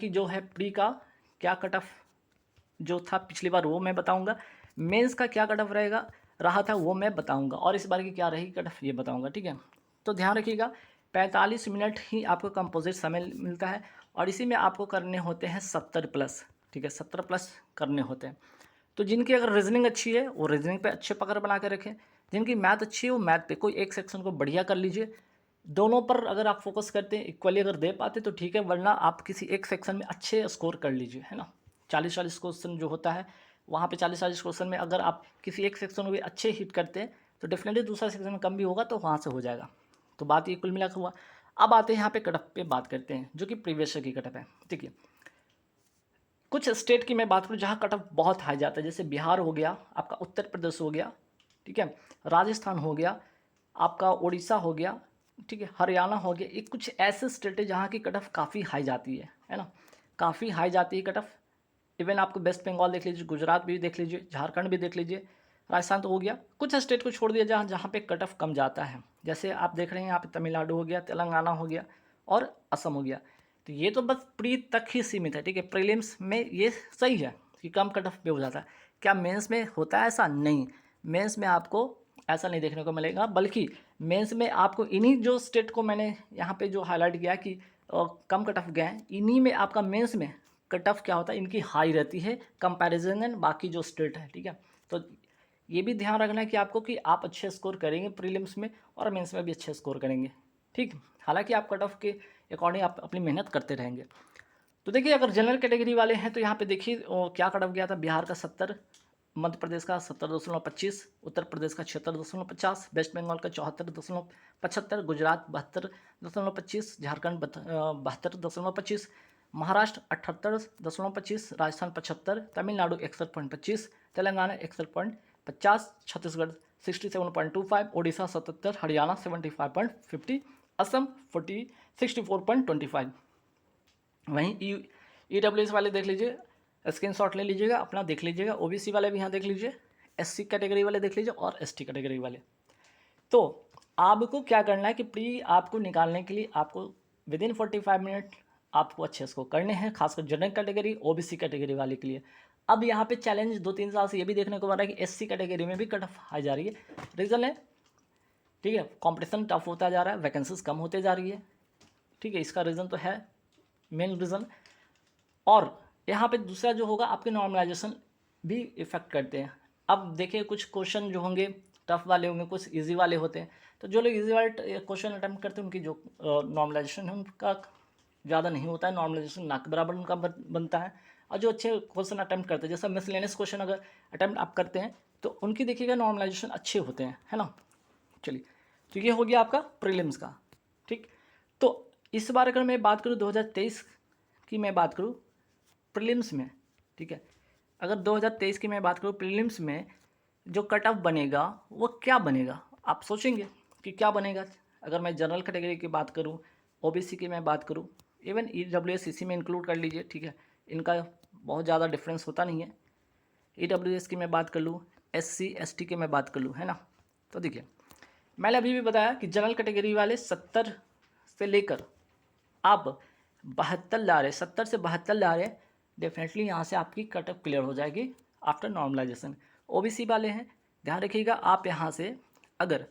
कि जो है प्री का क्या कट ऑफ जो था पिछली बार वो मैं बताऊंगा, मेंस का क्या कट ऑफ रहेगा रहा था वो मैं बताऊंगा, और इस बार की क्या रहेगी कट ऑफ ये बताऊंगा। ठीक है, तो ध्यान रखिएगा 45 मिनट ही आपको कंपोजिट समय मिलता है, और इसी में आपको करने होते हैं 70 प्लस। ठीक है, 70 प्लस करने होते हैं। तो जिनकी अगर रीजनिंग अच्छी है वो रीजनिंग पे अच्छे पकड़ बना के रखें, जिनकी मैथ अच्छी है वो मैथ पे कोई एक सेक्शन को बढ़िया कर लीजिए। दोनों पर अगर आप फोकस करते हैं इक्वली अगर दे पाते तो ठीक है, वरना आप किसी एक सेक्शन में अच्छे स्कोर कर लीजिए, है ना। 40-40 क्वेश्चन जो होता है वहाँ पे 40-40 क्वेश्चन में अगर आप किसी एक सेक्शन में भी अच्छे हिट करते हैं तो डेफिनेटली दूसरा सेक्शन में कम भी होगा तो वहाँ से हो जाएगा। तो बात ये कुल मिलाकर हुआ। अब आते हैं यहाँ पे कटअप पे बात करते हैं जो कि प्रीवियस ईयर की कटअप है। ठीक है, कुछ स्टेट की मैं बात करूँ जहाँ कटअप बहुत हाई जाता है, जैसे बिहार हो गया, आपका उत्तर प्रदेश हो गया, ठीक है, राजस्थान हो गया, आपका उड़ीसा हो गया, ठीक है, हरियाणा हो गया। ये कुछ ऐसे स्टेट है जहाँ की कटअप काफ़ी हाई जाती है ना, काफ़ी हाई जाती है कटअप। इवन आपको वेस्ट बंगाल देख लीजिए, गुजरात भी देख लीजिए, झारखंड भी देख लीजिए, राजस्थान तो हो गया। कुछ स्टेट को छोड़ दिया जहाँ जहाँ पे कट ऑफ कम जाता है, जैसे आप देख रहे हैं यहाँ पे तमिलनाडु हो गया, तेलंगाना हो गया और असम हो गया। तो ये तो बस प्री तक ही सीमित है। ठीक है, प्रीलिम्स में ये सही है कि कम कट ऑफ पे हो जाता है। क्या मेंस में होता है ऐसा? नहीं, मेंस में आपको ऐसा नहीं देखने को मिलेगा, बल्कि मेंस में आपको इन्हीं जो स्टेट को मैंने यहाँ पे जो हाईलाइट किया कि कम कट ऑफ गए हैं, इन्हीं में आपका मेंस में कट ऑफ क्या होता है, इनकी हाई रहती है कंपैरिजन एंड बाकी जो स्टेट है। ठीक है, तो ये भी ध्यान रखना है कि आपको कि आप अच्छे स्कोर करेंगे प्रीलिम्स में और मेंस में भी अच्छे स्कोर करेंगे। ठीक, हालांकि आप कट ऑफ के अकॉर्डिंग आप अपनी मेहनत करते रहेंगे। तो देखिए, अगर जनरल कैटेगरी वाले हैं तो यहाँ पे देखिए क्या कट ऑफ गया था। बिहार का 70, मध्य प्रदेश का 70.25, उत्तर प्रदेश का 76.50, वेस्ट बंगाल का 74.75, गुजरात 72.25, झारखंड 72.25, महाराष्ट्र 78.25, राजस्थान 75, तमिलनाडु 61.25, तेलंगाना 61.50, छत्तीसगढ़ 67.25, उड़ीसा 77, हरियाणा 75.50, असम 64.25। वहीं ई डब्ल्यू एस वाले देख लीजिए, स्क्रीन शॉट ले लीजिएगा अपना, देख लीजिएगा। ओ बी सी वाले भी यहाँ देख लीजिए, एस सी कैटेगरी वाले देख लीजिए और एस टी कैटेगरी वाले। तो आपको क्या करना है कि प्री आपको निकालने के लिए आपको विद इन 45 मिनट आपको अच्छे इसको करने हैं, खासकर general category O B C category वाले के लिए। अब यहाँ पे चैलेंज 2-3 साल से ये भी देखने को मिल रहा है कि एस सी कैटेगरी में भी कट ऑफ आ जा रही है। रीज़न है, ठीक है, कंपटीशन टफ होता जा रहा है, वैकेंसीज कम होते जा रही है। ठीक है, इसका रीज़न तो है मेन रीज़न। और यहाँ पे दूसरा जो होगा आपके नॉर्मलाइजेशन भी इफ़ेक्ट करते हैं। अब देखिए, कुछ क्वेश्चन जो होंगे टफ वाले होंगे, कुछ इजी वाले होते हैं। तो जो लोग इजी वाले क्वेश्चन अटैम्प्ट करते हैं उनकी जो नॉर्मलाइजेशन है उनका ज़्यादा नहीं होता है, नॉर्मलाइजेशन ना के बराबर उनका बनता है। और जो अच्छे क्वेश्चन अटैम्प्ट करते हैं, जैसा मिसलेनियस क्वेश्चन अगर अटैम्प्ट आप करते हैं तो उनकी देखिएगा नॉर्मलाइजेशन अच्छे होते हैं, है ना। चलिए, तो ये हो गया आपका प्रीलिम्स का। ठीक, तो इस बार अगर मैं बात करूँ 2023 की, मैं बात करूँ प्रीलिम्स में, ठीक है, अगर 2023 की मैं बात करूँ प्रीलिम्स में जो कट ऑफ बनेगा वो क्या बनेगा, आप सोचेंगे कि क्या बनेगा। अगर मैं जनरल कैटेगरी की बात करूँ, ओबीसी की मैं बात करूँ, इवन ईडब्ल्यूएस इसी में इंक्लूड कर लीजिए, ठीक है, इनका बहुत ज़्यादा डिफरेंस होता नहीं है। ईडब्ल्यूएस की मैं बात कर लूँ, एससी एसटी की मैं बात कर लूँ, है ना। तो देखिए, मैंने अभी भी बताया कि जनरल कैटेगरी वाले 70 से लेकर आप 72 ला रहे, 70 से 72 ला रहे, डेफिनेटली यहाँ से आपकी कट ऑफ क्लियर हो जाएगी आफ्टर नॉर्मलाइजेशन। ओबीसी वाले हैं, ध्यान रखिएगा, आप यहाँ से अगर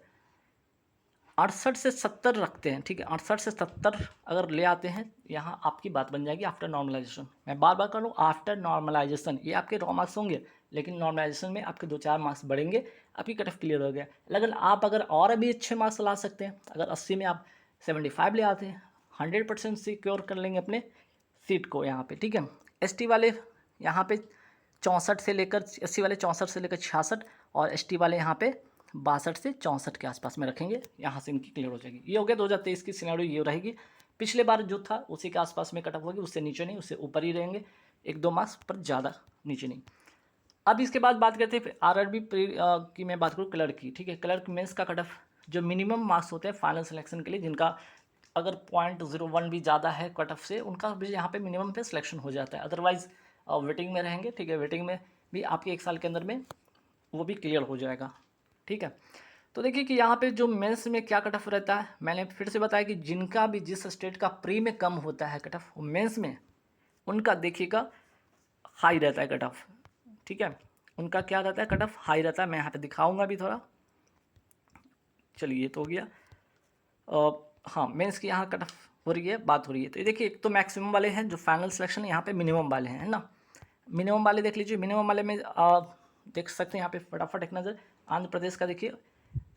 68 से 70 रखते हैं, ठीक है, 68 से 70 अगर ले आते हैं, यहाँ आपकी बात बन जाएगी आफ्टर नॉर्मलाइजेशन। मैं बार बार कर लूँ, आफ्टर नॉर्मलाइजेशन, ये आपके रॉ मार्क्स होंगे, लेकिन नॉर्मलाइजेशन में आपके 2-4 मार्क्स बढ़ेंगे, आपकी कट ऑफ क्लियर हो गया। लेकिन आप अगर और भी अच्छे मार्क्स ला सकते हैं, अगर 80 में आप 75 ले आते हैं, 100% सिक्योर कर लेंगे अपने सीट को यहाँ पे। ठीक है, एसटी वाले यहाँ पे 64 से लेकर, एससी वाले 64 से लेकर 66, और एसटी वाले यहाँ पे 62 से 64 के आसपास में रखेंगे, यहाँ से इनकी क्लियर हो जाएगी। ये हो गया 2023 की सिनेरियो, ये रहेगी। पिछले बार जो था उसी के आसपास में कटअप होगी, उससे नीचे नहीं, उससे ऊपर ही रहेंगे, 1-2 मार्क्स पर ज़्यादा नीचे नहीं। अब इसके बाद बात करते हैं आरआरबी की मैं बात करूँ क्लर्क की। ठीक है, क्लर्क मेंस का कट ऑफ जो मिनिमम मार्क्स होते हैं फाइनल सिलेक्शन के लिए, जिनका अगर 0.01 भी ज़्यादा है कट ऑफ से, उनका भी यहाँ पे मिनिमम पे सिलेक्शन हो जाता है। अदरवाइज़ वेटिंग में रहेंगे, ठीक है, वेटिंग में भी आपके 1 साल के अंदर में वो भी क्लियर हो जाएगा। ठीक है, तो देखिए कि यहाँ पे जो मेंस में क्या कट ऑफ रहता है, मैंने फिर से बताया कि जिनका भी जिस स्टेट का प्री में कम होता है कट ऑफ, मेंस में उनका देखिएगा हाई रहता है कट ऑफ, ठीक है, उनका क्या रहता है, कट ऑफ हाई रहता है। मैं यहाँ पे दिखाऊंगा भी थोड़ा। चलिए ये तो हो गया। हाँ, मेंस की यहाँ कट ऑफ हो रही है, बात हो रही है। तो ये देखिए, एक तो मैक्सिमम वाले हैं जो फाइनल सिलेक्शन, यहाँ पे मिनिमम वाले हैं, है ना। मिनिमम वाले देख लीजिए। मिनिमम वाले में देख सकते हैं यहाँ पे फटाफट एक नज़र। आंध्र प्रदेश का देखिए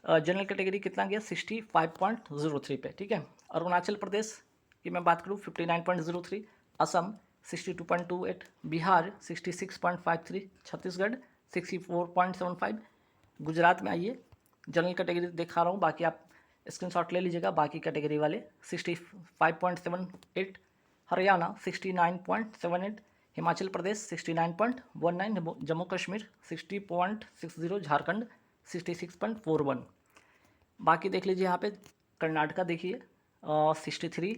जनरल कैटेगरी कितना गया, 65.03 पे, ठीक है। अरुणाचल प्रदेश की मैं बात करूँ 59.03, असम 62.28, बिहार 66.53, छत्तीसगढ़ 64.75। गुजरात में आइए, जनरल कैटेगरी दिखा रहा हूँ, बाकी आप स्क्रीनशॉट ले लीजिएगा। बाकी कैटेगरी वाले 65.78, हरियाणा 69.78, हिमाचल प्रदेश 69.19, जम्मू कश्मीर 60.60, झारखंड 66.41। बाकी देख लीजिए यहाँ पे कर्नाटका देखिए 63,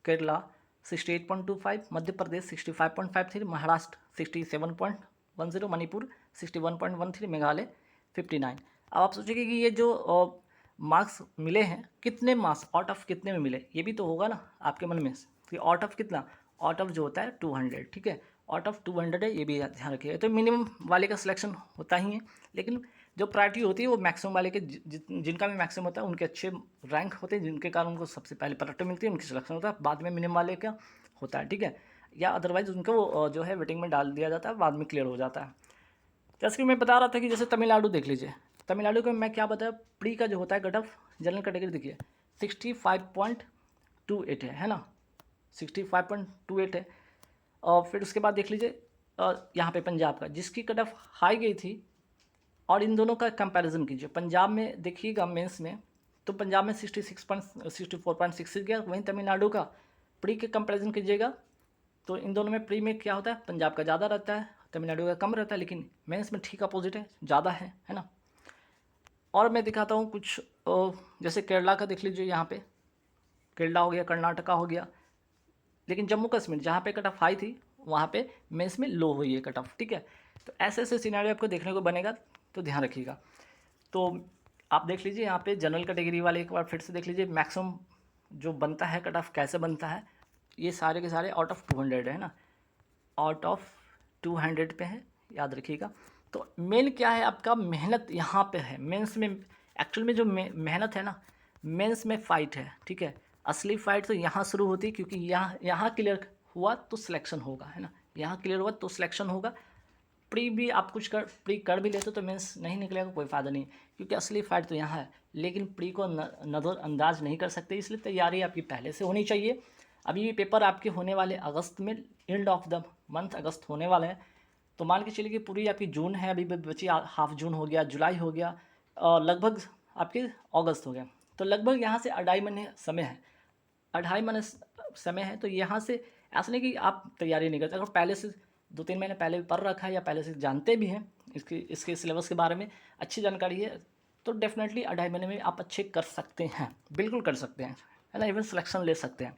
केरला 68.25, मध्य प्रदेश 65.53, महाराष्ट्र 67.10, मणिपुर 61.13, मेघालय 59। अब आप सोचेंगे कि ये जो मार्क्स मिले हैं, कितने मार्क्स आउट ऑफ कितने में मिले, ये भी तो होगा ना आपके मन में कि आउट ऑफ कितना, आउट ऑफ जो होता है 200, ठीक है, आउट ऑफ 200 है, ये भी ध्यान रखिएगा। तो मिनिमम वाले का सिलेक्शन होता ही है, लेकिन जो प्रायोरिटी होती है वो मैक्सिमम वाले के, जिनका भी मैक्सिमम होता है उनके अच्छे रैंक होते हैं, जिनके कारण उनको सबसे पहले प्रायोरिटी मिलती है, उनकी सिलेक्शन होता है, बाद में मिनिमम वाले का होता है, ठीक है, या अदरवाइज उनको वो जो है वेटिंग में डाल दिया जाता है, बाद में क्लियर हो जाता है। जैसे कि मैं बता रहा था कि जैसे तमिलनाडु देख लीजिए, तमिलनाडु का मैं क्या बताया, प्री का जो होता है कट ऑफ जनरल कैटेगरी देखिए 65.28 है ना, 65.28 है। और फिर उसके बाद देख लीजिए यहाँ पे पंजाब का, जिसकी कट ऑफ हाई गई थी, और इन दोनों का कंपैरिजन कीजिए। पंजाब में देखिएगा मेंस में, तो पंजाब में 64.66 गया, वहीं तमिलनाडु का प्री के कंपैरिजन कीजिएगा तो इन दोनों में प्री में क्या होता है, पंजाब का ज़्यादा रहता है, तमिलनाडु का कम रहता है, लेकिन मेंस में ठीक अपोजिट है, ज़्यादा है ना। और मैं दिखाता हूँ कुछ, जैसे केरला का देख लीजिए, यहाँ पे केरला हो गया, कर्नाटका हो गया, लेकिन जम्मू कश्मीर जहाँ पे कट ऑफ हाई थी वहाँ पे मेंस में लो हुई है कट ऑफ, ठीक है। तो ऐसे ऐसे सिनेरियो आपको देखने को बनेगा, तो ध्यान रखिएगा। तो आप देख लीजिए यहाँ पे जनरल कैटेगरी वाले एक बार फिर से देख लीजिए, मैक्सिमम जो बनता है कट ऑफ कैसे बनता है, ये सारे के सारे आउट ऑफ 200 है ना, आउट ऑफ 200 पे है, याद रखिएगा। तो मेन क्या है आपका, मेहनत यहाँ पे है मेंस में। एक्चुअल में जो मेहनत है ना, मेंस में फ़ाइट है, ठीक है। असली फ़ाइट तो यहाँ शुरू होती है, क्योंकि यहाँ क्लियर हुआ तो सिलेक्शन होगा, है ना, यहाँ क्लियर हुआ तो सिलेक्शन होगा। प्री भी आप कुछ प्री कर भी लेते तो मेंस नहीं निकलेगा, कोई फ़ायदा नहीं, क्योंकि असली फ़ाइट तो यहाँ है। लेकिन प्री को नज़रअंदाज नहीं कर सकते, इसलिए तैयारी आपकी पहले से होनी चाहिए। अभी भी पेपर आपके होने वाले अगस्त में, एंड ऑफ द मंथ अगस्त होने वाले हैं। तो मान के चलिए कि पूरी आपकी जून है, अभी बची हाफ जून हो गया, जुलाई हो गया, लगभग आपके अगस्त हो गया, तो लगभग यहाँ से 2.5 महीने समय है, 2.5 महीने समय है। तो यहाँ से ऐसा नहीं कि आप तैयारी नहीं करते, अगर पहले से 2-3 महीने पहले भी पढ़ रखा है, या पहले से जानते भी हैं इसके सिलेबस के बारे में, अच्छी जानकारी है, तो डेफिनेटली 2.5 महीने में आप अच्छे कर सकते हैं, बिल्कुल कर सकते हैं, है ना, इवन सिलेक्शन ले सकते हैं।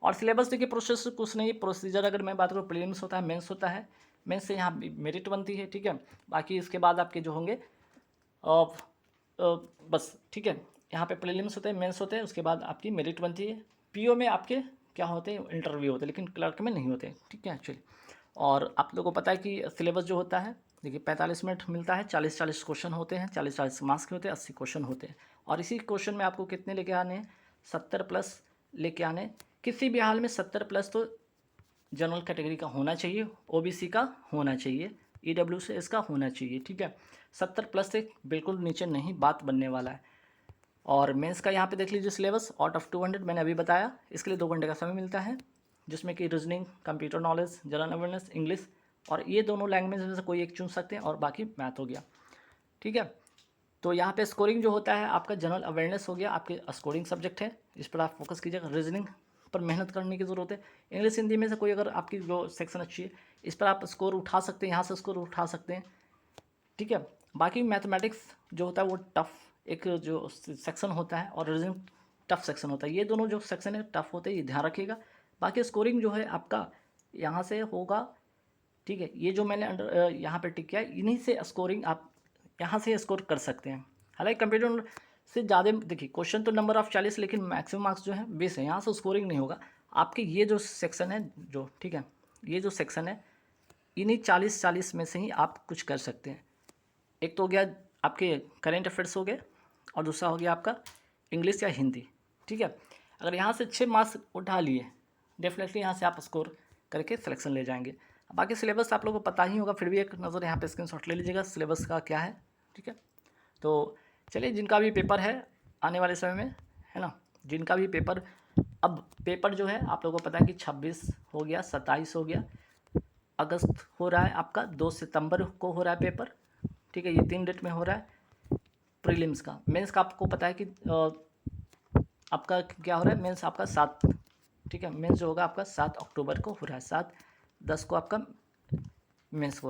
और सिलेबस देखिए, प्रोसेस कुछ नहीं, प्रोसीजर अगर मैं बात करूँ, प्रीलिम्स होता है, मेंस होता है, मेंस से यहाँ मेरिट बनती है, ठीक है। बाकी इसके बाद आपके जो होंगे बस, ठीक है, यहाँ पे प्रीलिम्स होते हैं, मेंस होते हैं, उसके बाद आपकी मेरिट बनती है। पीओ में आपके क्या होते हैं, इंटरव्यू होते हैं, लेकिन क्लर्क में नहीं होते, ठीक है एक्चुअली। और आप लोगों को पता है कि सिलेबस जो होता है, देखिए 45 मिनट मिलता है, 40-40 क्वेश्चन होते हैं, 40-40 मार्क्स के होते हैं, 80 क्वेश्चन होते हैं। और इसी क्वेश्चन में आपको कितने लेके आने हैं, 70+ लेके आने। किसी भी हाल में 70+ तो जनरल कैटेगरी का होना चाहिए, ओबीसी का होना चाहिए, ईडब्ल्यू से इसका होना चाहिए, ठीक है। 70+ से बिल्कुल नीचे नहीं बात बनने वाला है। और मेंस का यहाँ पे देख लीजिए सिलेबस, आउट ऑफ 200 मैंने अभी बताया, इसके लिए 2 घंटे का समय मिलता है, जिसमें कि reasoning, computer knowledge, general awareness, English, और ये दोनों लैंग्वेज में से कोई एक चुन सकते हैं, और बाकी मैथ हो गया, ठीक है। तो यहाँ पे स्कोरिंग जो होता है आपका, जनरल अवेयरनेस हो गया, आपके स्कोरिंग सब्जेक्ट है, इस पर आप फोकस कीजिएगा। रीजनिंग पर मेहनत करने की ज़रूरत है। इंग्लिश हिंदी में से कोई अगर आपकी जो सेक्शन अच्छी है, इस पर आप स्कोर उठा सकते हैं, यहाँ से स्कोर उठा सकते हैं, ठीक है। बाकी मैथमेटिक्स जो होता है वो टफ़ एक जो सेक्शन होता है, और रीजनिंग टफ सेक्शन होता है, ये दोनों जो सेक्शन है टफ होते हैं, ये ध्यान रखिएगा। बाकी स्कोरिंग जो है आपका यहाँ से होगा, ठीक है। ये जो मैंने यहाँ पे टिक किया है, इन्हीं से स्कोरिंग आप यहाँ से स्कोर कर सकते हैं। हालांकि कंप्यूटर से ज़्यादा, देखिए क्वेश्चन तो नंबर ऑफ 40, लेकिन मैक्सिमम मार्क्स जो है 20 है, यहाँ से स्कोरिंग नहीं होगा। आपके ये जो सेक्शन है जो, ठीक है, ये जो सेक्शन है इन्हीं 40 में से ही आप कुछ कर सकते हैं। एक तो हो गया आपके करेंट अफेयर्स हो गए और दूसरा हो गया आपका इंग्लिश या हिंदी, ठीक है। अगर यहाँ से 6 मार्क्स उठा लिए डेफिनेटली यहाँ से आप स्कोर करके सिलेक्शन ले जाएंगे। बाकी सिलेबस आप लोगों को पता ही होगा, फिर भी एक नज़र यहाँ पे स्क्रीनशॉट ले लीजिएगा सिलेबस का क्या है, ठीक है। तो चलिए, जिनका भी पेपर है आने वाले समय में, है ना, जिनका भी पेपर, अब पेपर जो है आप लोगों को पता है कि 26 हो गया, 27 हो गया, अगस्त हो रहा है आपका, 2 सितंबर को हो रहा है पेपर, ठीक है। ये 3 डेट में हो रहा है प्रीलिम्स का। मेंस का आपको पता है कि आपका क्या हो रहा है, मेंस आपका 7, ठीक है, मेंस जो होगा आपका 7 अक्टूबर को हो रहा है, 7/10 को आपका मेंस हो